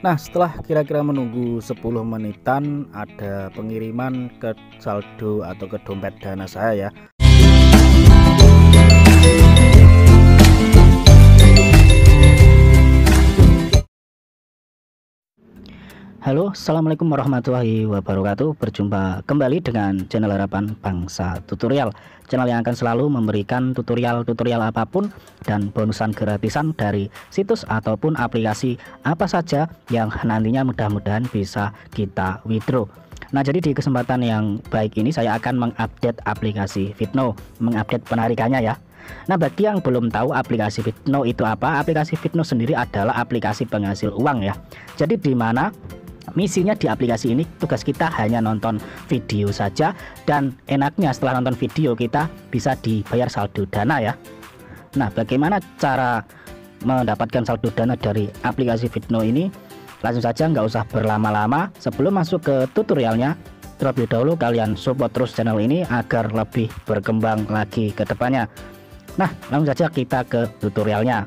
Nah, setelah kira-kira menunggu 10 menitan, ada pengiriman ke saldo atau ke dompet Dana saya ya. Halo, assalamualaikum warahmatullahi wabarakatuh. Berjumpa kembali dengan channel Harapan Bangsa Tutorial, channel yang akan selalu memberikan tutorial apapun dan bonusan gratisan dari situs ataupun aplikasi apa saja yang nantinya mudah-mudahan bisa kita withdraw. Nah, jadi di kesempatan yang baik ini saya akan mengupdate aplikasi Fitno, mengupdate penarikannya ya. Nah, bagi yang belum tahu aplikasi Fitno itu apa, aplikasi Fitno sendiri adalah aplikasi penghasil uang ya. Jadi di mana misinya di aplikasi ini, tugas kita hanya nonton video saja, dan enaknya setelah nonton video kita bisa dibayar saldo Dana ya. Nah, bagaimana cara mendapatkan saldo Dana dari aplikasi Fitno ini? Langsung saja, nggak usah berlama-lama. Sebelum masuk ke tutorialnya, terlebih dahulu kalian support terus channel ini agar lebih berkembang lagi ke depannya. Nah, langsung saja kita ke tutorialnya.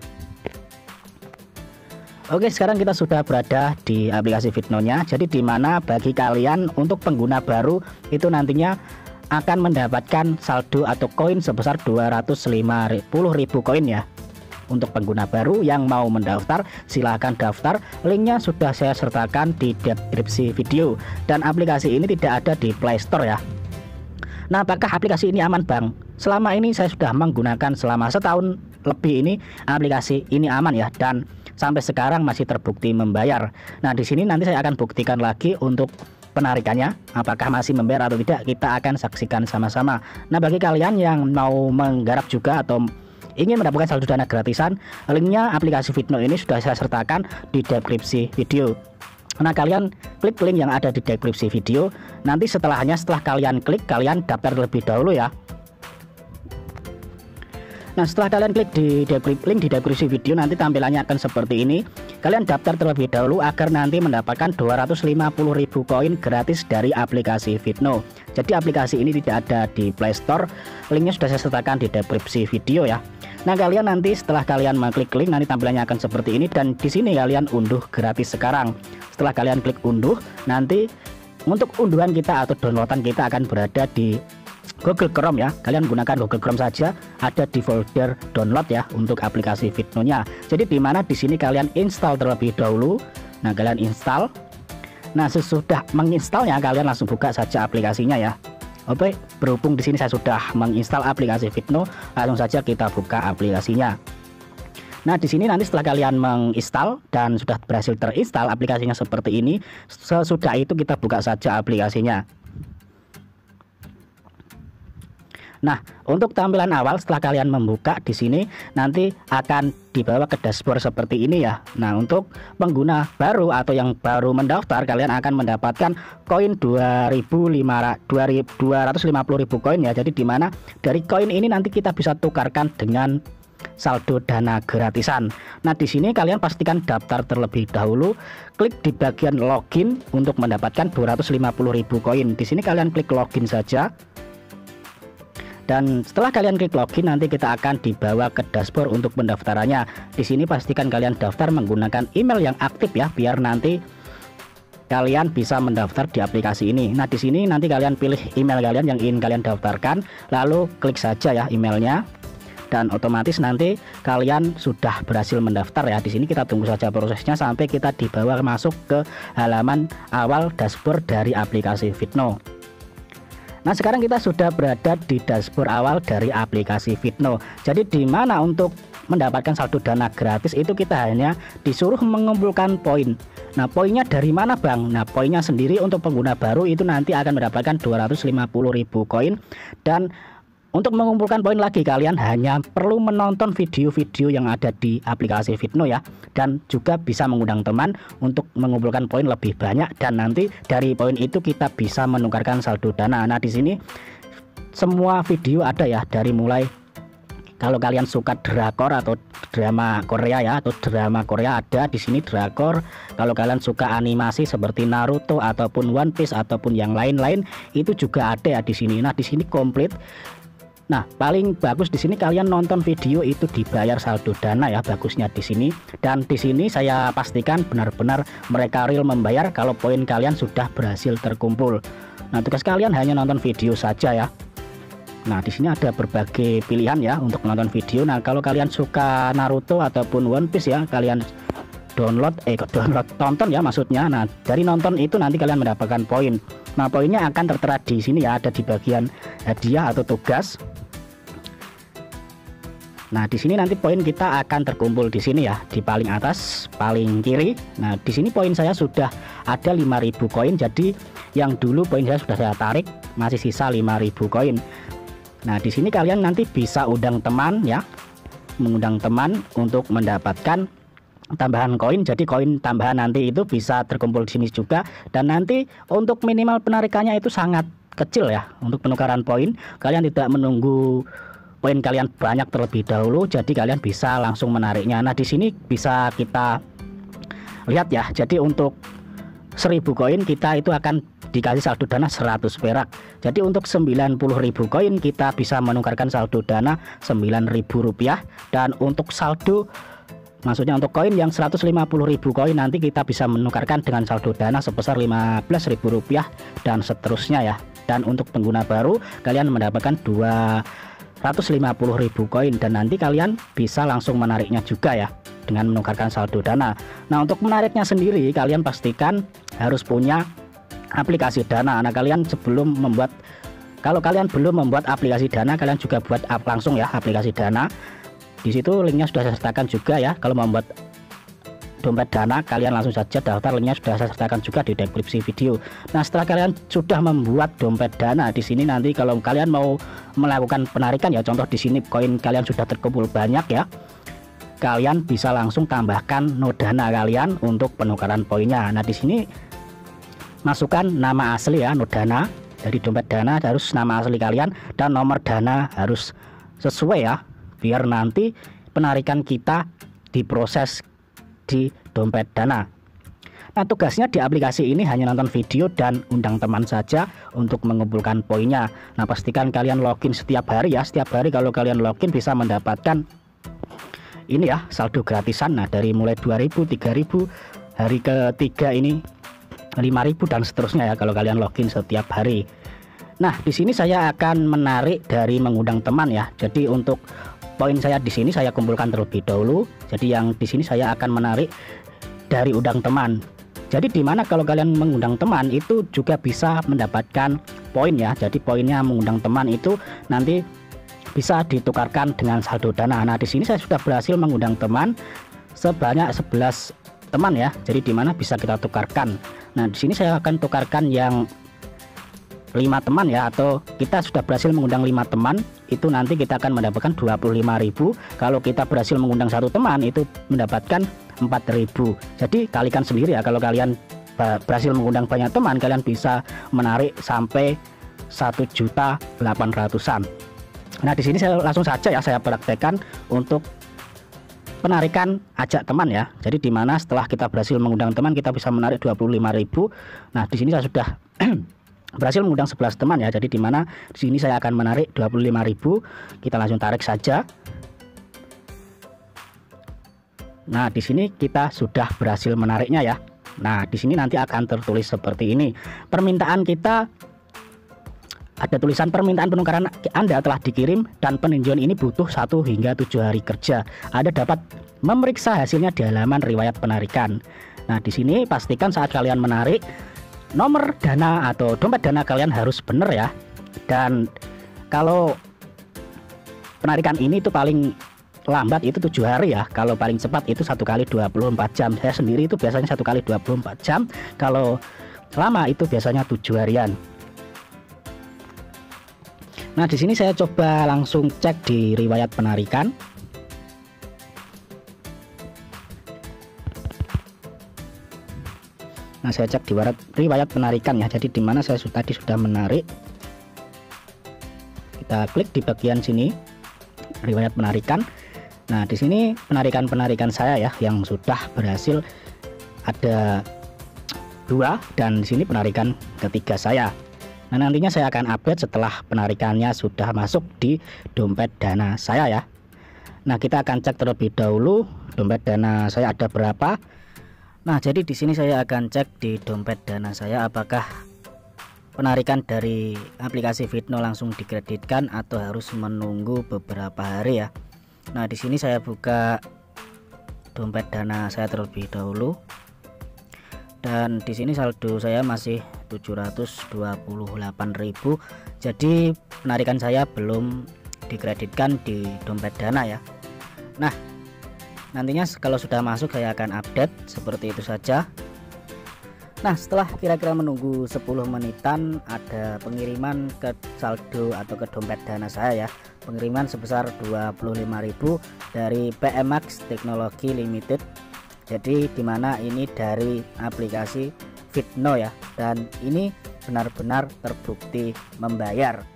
Oke, sekarang kita sudah berada di aplikasi Fitno-nya. Jadi di mana bagi kalian untuk pengguna baru itu nantinya akan mendapatkan saldo atau koin sebesar 250.000 koin ya. Untuk pengguna baru yang mau mendaftar, silahkan daftar. Linknya sudah saya sertakan di deskripsi video, dan aplikasi ini tidak ada di Play Store ya. Nah, apakah aplikasi ini aman, Bang? Selama ini saya sudah menggunakan selama setahun lebih ini, aplikasi ini aman ya, dan sampai sekarang masih terbukti membayar. Nah, di sini nanti saya akan buktikan lagi untuk penarikannya, apakah masih membayar atau tidak, kita akan saksikan sama-sama. Nah, bagi kalian yang mau menggarap juga atau ingin mendapatkan saldo Dana gratisan, linknya aplikasi Fitno ini sudah saya sertakan di deskripsi video. Nah, kalian klik link yang ada di deskripsi video. Nanti setelah kalian klik, kalian daftar terlebih dahulu ya. Nah, setelah kalian klik di link di deskripsi video, nanti tampilannya akan seperti ini. Kalian daftar terlebih dahulu agar nanti mendapatkan 250.000 koin gratis dari aplikasi Fitno. Jadi aplikasi ini tidak ada di Play Store. Linknya sudah saya sertakan di deskripsi video ya. Nah, kalian nanti setelah kalian mengklik link, nanti tampilannya akan seperti ini, dan di sini kalian unduh gratis sekarang. Setelah kalian klik unduh, nanti untuk unduhan kita atau downloadan kita akan berada di Google Chrome ya. Kalian gunakan Google Chrome saja, ada di folder download ya untuk aplikasi Fitno-nya. Jadi di mana di sini kalian install terlebih dahulu. Nah, kalian install. Nah, sesudah menginstalnya kalian langsung buka saja aplikasinya ya. Oke, berhubung di sini saya sudah menginstal aplikasi Fitno, langsung saja kita buka aplikasinya. Nah, di sini nanti setelah kalian menginstal dan sudah berhasil terinstall aplikasinya seperti ini, sesudah itu kita buka saja aplikasinya. Nah, untuk tampilan awal setelah kalian membuka di sini nanti akan dibawa ke dashboard seperti ini ya. Nah, untuk pengguna baru atau yang baru mendaftar, kalian akan mendapatkan koin 250.000 koin ya. Jadi di mana dari koin ini nanti kita bisa tukarkan dengan saldo Dana gratisan. Nah, di sini kalian pastikan daftar terlebih dahulu. Klik di bagian login untuk mendapatkan 250.000 koin. Di sini kalian klik login saja. Dan setelah kalian klik login, nanti kita akan dibawa ke dashboard untuk pendaftarannya. Di sini pastikan kalian daftar menggunakan email yang aktif ya, biar nanti kalian bisa mendaftar di aplikasi ini. Nah, di sini nanti kalian pilih email kalian yang ingin kalian daftarkan, lalu klik saja ya emailnya, dan otomatis nanti kalian sudah berhasil mendaftar ya. Di sini kita tunggu saja prosesnya sampai kita dibawa masuk ke halaman awal dashboard dari aplikasi Fitno. Nah, sekarang kita sudah berada di dashboard awal dari aplikasi Fitno. Jadi di mana untuk mendapatkan saldo Dana gratis itu kita hanya disuruh mengumpulkan poin. Nah, poinnya dari mana, Bang? Nah, poinnya sendiri untuk pengguna baru itu nanti akan mendapatkan 250.000 koin, dan untuk mengumpulkan poin lagi kalian hanya perlu menonton video-video yang ada di aplikasi Fitno ya, dan juga bisa mengundang teman untuk mengumpulkan poin lebih banyak, dan nanti dari poin itu kita bisa menukarkan saldo Dana. Nah, di sini semua video ada ya, dari mulai kalau kalian suka drakor atau drama Korea ya, atau drama Korea ada di sini drakor. Kalau kalian suka animasi seperti Naruto ataupun One Piece ataupun yang lain-lain itu juga ada ya di sini. Nah, di sini komplit. Nah, paling bagus di sini kalian nonton video itu dibayar saldo dana ya, bagusnya di sini. Dan di sini saya pastikan benar-benar mereka real membayar kalau poin kalian sudah berhasil terkumpul. Nah, tugas kalian hanya nonton video saja ya. Nah, di sini ada berbagai pilihan ya untuk nonton video. Nah, kalau kalian suka Naruto ataupun One Piece ya, kalian download tonton ya maksudnya. Nah, dari nonton itu nanti kalian mendapatkan poin. Nah, poinnya akan tertera di sini ya, ada di bagian hadiah atau tugas. Nah, di sini nanti poin kita akan terkumpul di sini ya, di paling atas, paling kiri. Nah, di sini poin saya sudah ada 5.000 koin. Jadi yang dulu poin saya sudah saya tarik, masih sisa 5.000 koin. Nah, di sini kalian nanti bisa undang teman ya, mengundang teman untuk mendapatkan tambahan koin. Jadi koin tambahan nanti itu bisa terkumpul di sini juga. Dan nanti untuk minimal penarikannya itu sangat kecil ya. Untuk penukaran poin, kalian tidak menunggu poin kalian banyak terlebih dahulu, jadi kalian bisa langsung menariknya. Nah, di sini bisa kita lihat ya. Jadi untuk 1000 koin kita itu akan dikasih saldo dana 100 perak. Jadi untuk 90.000 koin kita bisa menukarkan saldo dana 9.000 rupiah. Dan untuk saldo, maksudnya untuk koin yang 150.000 koin nanti kita bisa menukarkan dengan saldo dana sebesar 15.000 rupiah dan seterusnya ya. Dan untuk pengguna baru kalian mendapatkan 250.000 koin dan nanti kalian bisa langsung menariknya juga ya dengan menukarkan saldo dana. Nah, untuk menariknya sendiri kalian pastikan harus punya aplikasi dana. Nah, kalian sebelum membuat, kalau kalian belum membuat aplikasi dana, kalian juga buat langsung ya aplikasi dana. Di situ linknya sudah saya sertakan juga ya. Kalau membuat dompet dana kalian langsung saja daftar, linknya sudah saya sertakan juga di deskripsi video. Nah, setelah kalian sudah membuat dompet dana, di sini nanti kalau kalian mau melakukan penarikan ya, contoh di sini koin kalian sudah terkumpul banyak ya, kalian bisa langsung tambahkan Nodana kalian untuk penukaran poinnya. Nah, di sini masukkan nama asli ya, Nodana. Dari dompet dana harus nama asli kalian dan nomor dana harus sesuai ya, biar nanti penarikan kita diproses di dompet dana. Nah, tugasnya di aplikasi ini hanya nonton video dan undang teman saja untuk mengumpulkan poinnya. Nah, pastikan kalian login setiap hari ya. Setiap hari kalau kalian login bisa mendapatkan ini ya, saldo gratisan. Nah, dari mulai 2.000, 3.000, hari ketiga ini 5.000 dan seterusnya ya kalau kalian login setiap hari. Nah, di sini saya akan menarik dari mengundang teman ya. Jadi untuk poin saya di sini saya kumpulkan terlebih dahulu. Jadi yang di sini saya akan menarik dari undang teman. Jadi dimana kalau kalian mengundang teman itu juga bisa mendapatkan poin ya. Jadi poinnya mengundang teman itu nanti bisa ditukarkan dengan saldo dana. Nah, di sini saya sudah berhasil mengundang teman sebanyak 11 teman ya. Jadi dimana bisa kita tukarkan. Nah, di sini saya akan tukarkan yang 5 teman ya, atau kita sudah berhasil mengundang 5 teman itu nanti kita akan mendapatkan 25.000. Kalau kita berhasil mengundang 1 teman itu mendapatkan 4.000. Jadi kalikan sendiri ya, kalau kalian berhasil mengundang banyak teman kalian bisa menarik sampai 1.800.000-an. Nah, di sini saya langsung saja ya saya praktekkan untuk penarikan ajak teman ya. Jadi dimana setelah kita berhasil mengundang teman kita bisa menarik 25.000. Nah, di sini saya sudah berhasil mengundang 11 teman ya. Jadi dimana di sini saya akan menarik 25.000. Kita langsung tarik saja. Nah, di sini kita sudah berhasil menariknya ya. Nah, di sini nanti akan tertulis seperti ini. Permintaan kita, ada tulisan permintaan penukaran Anda telah dikirim dan peninjauan ini butuh 1 hingga 7 hari kerja. Anda dapat memeriksa hasilnya di halaman riwayat penarikan. Nah, di sini pastikan saat kalian menarik nomor dana atau dompet dana kalian harus benar ya. Dan kalau penarikan ini itu paling lambat itu 7 hari ya. Kalau paling cepat itu 1 kali 24 jam. Saya sendiri itu biasanya 1 kali 24 jam. Kalau lama itu biasanya 7 harian. Nah, di sini saya coba langsung cek di riwayat penarikan. Nah, saya cek di riwayat penarikan ya. Jadi dimana saya tadi sudah menarik. Kita klik di bagian sini riwayat penarikan. Nah, di sini penarikan saya ya yang sudah berhasil ada 2 dan di sini penarikan ketiga saya. Nah, nantinya saya akan update setelah penarikannya sudah masuk di dompet Dana saya ya. Nah, kita akan cek terlebih dahulu dompet Dana saya ada berapa. Nah, jadi di sini saya akan cek di dompet Dana saya apakah penarikan dari aplikasi Fitno langsung dikreditkan atau harus menunggu beberapa hari ya. Nah, di sini saya buka dompet Dana saya terlebih dahulu. Dan di sini saldo saya masih 728.000. Jadi penarikan saya belum dikreditkan di dompet Dana ya. Nah, nantinya kalau sudah masuk saya akan update seperti itu saja. Nah, setelah kira-kira menunggu 10 menitan ada pengiriman ke saldo atau ke dompet Dana saya ya. Pengiriman sebesar 25.000 dari PMAX Teknologi Limited. Jadi dimana ini dari aplikasi Fitno ya, dan ini benar-benar terbukti membayar.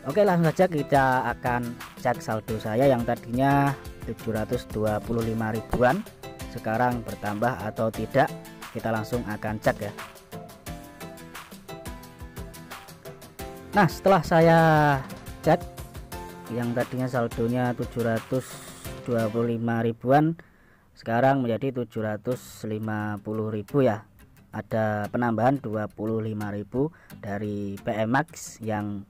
Oke, langsung saja kita akan cek saldo saya yang tadinya 725 ribuan sekarang bertambah atau tidak. Kita langsung akan cek ya. Nah, setelah saya cek yang tadinya saldonya 725 ribuan sekarang menjadi 750.000 ya. Ada penambahan 25.000 dari PMAX yang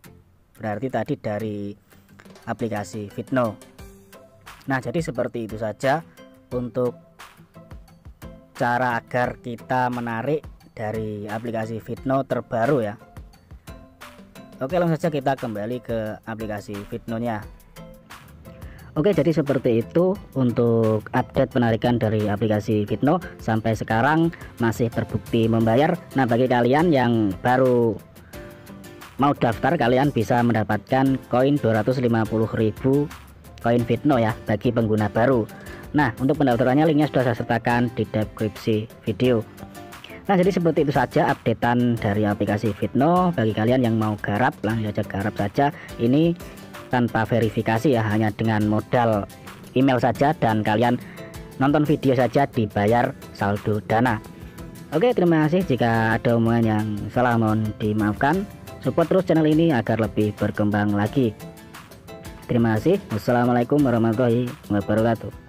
berarti tadi dari aplikasi Fitno. Nah, jadi seperti itu saja untuk cara agar kita menarik dari aplikasi Fitno terbaru ya. Oke, langsung saja kita kembali ke aplikasi Fitno-nya. Oke, jadi seperti itu untuk update penarikan dari aplikasi Fitno. Sampai sekarang masih terbukti membayar. Nah, bagi kalian yang baru mau daftar, kalian bisa mendapatkan koin 250.000 koin Fitno ya bagi pengguna baru. Nah, untuk pendaftarannya linknya sudah saya sertakan di deskripsi video. Nah, jadi seperti itu saja updatean dari aplikasi Fitno. Bagi kalian yang mau garap, langsung saja garap saja. Ini tanpa verifikasi ya, hanya dengan modal email saja dan kalian nonton video saja dibayar saldo Dana. Oke, terima kasih. Jika ada omongan yang salah mohon dimaafkan. Support terus channel ini agar lebih berkembang lagi. Terima kasih. Wassalamualaikum warahmatullahi wabarakatuh.